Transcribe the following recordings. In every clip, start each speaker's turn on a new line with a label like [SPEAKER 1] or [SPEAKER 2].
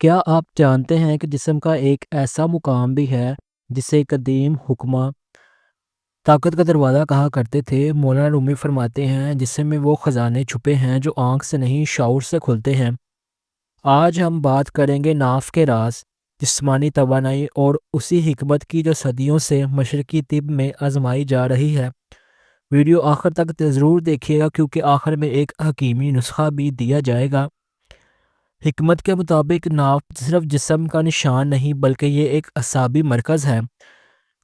[SPEAKER 1] کیا آپ جانتے ہیں کہ جسم کا ایک ایسا مقام بھی ہے جسے قدیم حکماء طاقت کا دروازہ کہا کرتے تھے؟ مولانا رومی فرماتے ہیں جسم میں وہ خزانے چھپے ہیں جو آنکھ سے نہیں شعور سے کھلتے ہیں۔ آج ہم بات کریں گے ناف کے راز، جسمانی توانائی اور اسی حکمت کی جو صدیوں سے مشرقی طب میں آزمائی جا رہی ہے۔ ویڈیو آخر تک ضرور دیکھیے گا کیونکہ آخر میں ایک حکیمی نسخہ بھی دیا جائے گا۔ حکمت کے مطابق ناف صرف جسم کا نشان نہیں بلکہ یہ ایک اعصابی مرکز ہے۔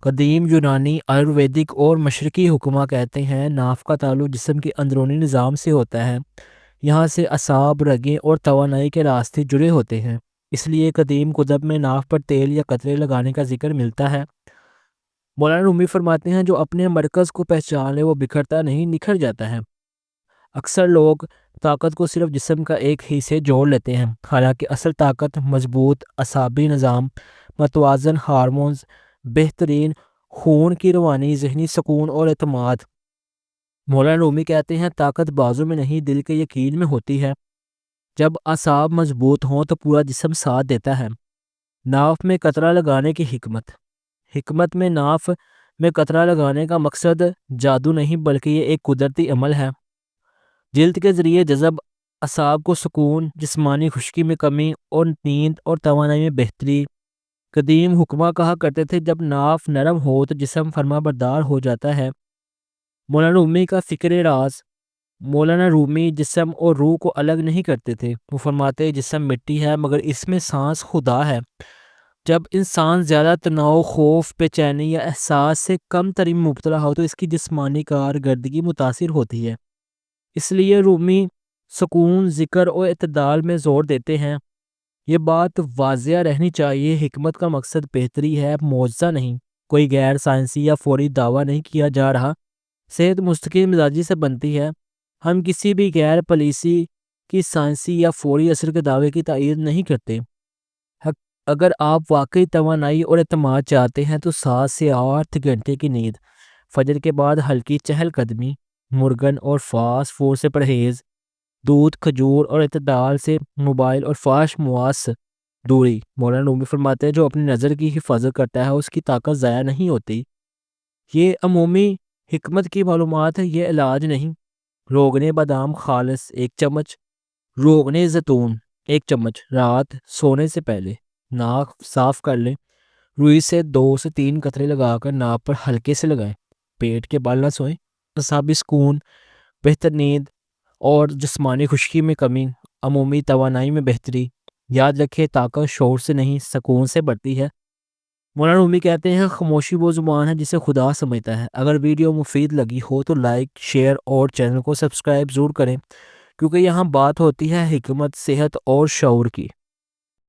[SPEAKER 1] قدیم یونانی، آیورویدک اور مشرقی حکماء کہتے ہیں ناف کا تعلق جسم کے اندرونی نظام سے ہوتا ہے۔ یہاں سے اعصاب، رگیں اور توانائی کے راستے جڑے ہوتے ہیں۔ اس لیے قدیم کتب میں ناف پر تیل یا قطرے لگانے کا ذکر ملتا ہے۔ مولانا رومی فرماتے ہیں جو اپنے مرکز کو پہچان لے وہ بکھرتا نہیں، نکھر جاتا ہے۔ اکثر لوگ طاقت کو صرف جسم کا ایک حصے جوڑ لیتے ہیں، حالانکہ اصل طاقت مضبوط اعصابی نظام، متوازن ہارمونز، بہترین خون کی روانی، ذہنی سکون اور اعتماد۔ مولانا رومی کہتے ہیں طاقت بازو میں نہیں دل کے یقین میں ہوتی ہے۔ جب اعصاب مضبوط ہوں تو پورا جسم ساتھ دیتا ہے۔ ناف میں قطرہ لگانے کی حکمت میں ناف میں قطرہ لگانے کا مقصد جادو نہیں بلکہ یہ ایک قدرتی عمل ہے۔ جلد کے ذریعے جذب، اعصاب کو سکون، جسمانی خشکی میں کمی اور نیند اور توانائی میں بہتری۔ قدیم حکماء کہا کرتے تھے جب ناف نرم ہو تو جسم فرما بردار ہو جاتا ہے۔ مولانا رومی کا فکر راز۔ مولانا رومی جسم اور روح کو الگ نہیں کرتے تھے۔ وہ فرماتے جسم مٹی ہے مگر اس میں سانس خدا ہے۔ جب انسان زیادہ تناؤ، خوف، بے چینی یا احساس سے کم ترین مبتلا ہو تو اس کی جسمانی کارکردگی متاثر ہوتی ہے۔ اس لیے رومی سکون، ذکر اور اعتدال میں زور دیتے ہیں۔ یہ بات واضح رہنی چاہیے، حکمت کا مقصد بہتری ہے، معجزہ نہیں۔ کوئی غیر سائنسی یا فوری دعویٰ نہیں کیا جا رہا۔ صحت مستقل مزاجی سے بنتی ہے۔ ہم کسی بھی غیر پالیسی کی سائنسی یا فوری اثر کے دعوے کی تائید نہیں کرتے۔ اگر آپ واقعی توانائی اور اعتماد چاہتے ہیں تو 7 سے 8 گھنٹے کی نیند، فجر کے بعد ہلکی چہل قدمی، مرغن اور فاسٹ فوڈ سے پرہیز، دودھ، کھجور اور اعتدال سے موبائل اور فحش مواد سے دوری۔ مولانا رومی فرماتے ہیں جو اپنی نظر کی حفاظت کرتا ہے اس کی طاقت ضائع نہیں ہوتی۔ یہ عمومی حکمت کی معلومات ہے، یہ علاج نہیں۔ روغن بادام خالص 1 چمچ، روغن زیتون 1 چمچ، رات سونے سے پہلے ناک صاف کر لیں۔ روئی سے 2 سے 3 قطرے لگا کر ناک پر ہلکے سے لگائیں۔ پیٹ کے بال نہ سوئیں۔ اعصابی سکون، بہتر نیند اور جسمانی خشکی میں کمی، عمومی توانائی میں بہتری۔ یاد رکھیں طاقت شعور سے نہیں سکون سے بڑھتی ہے۔ مولانا رومی کہتے ہیں خاموشی وہ زبان ہے جسے خدا سمجھتا ہے۔ اگر ویڈیو مفید لگی ہو تو لائک، شیئر اور چینل کو سبسکرائب ضرور کریں کیونکہ یہاں بات ہوتی ہے حکمت، صحت اور شعور کی۔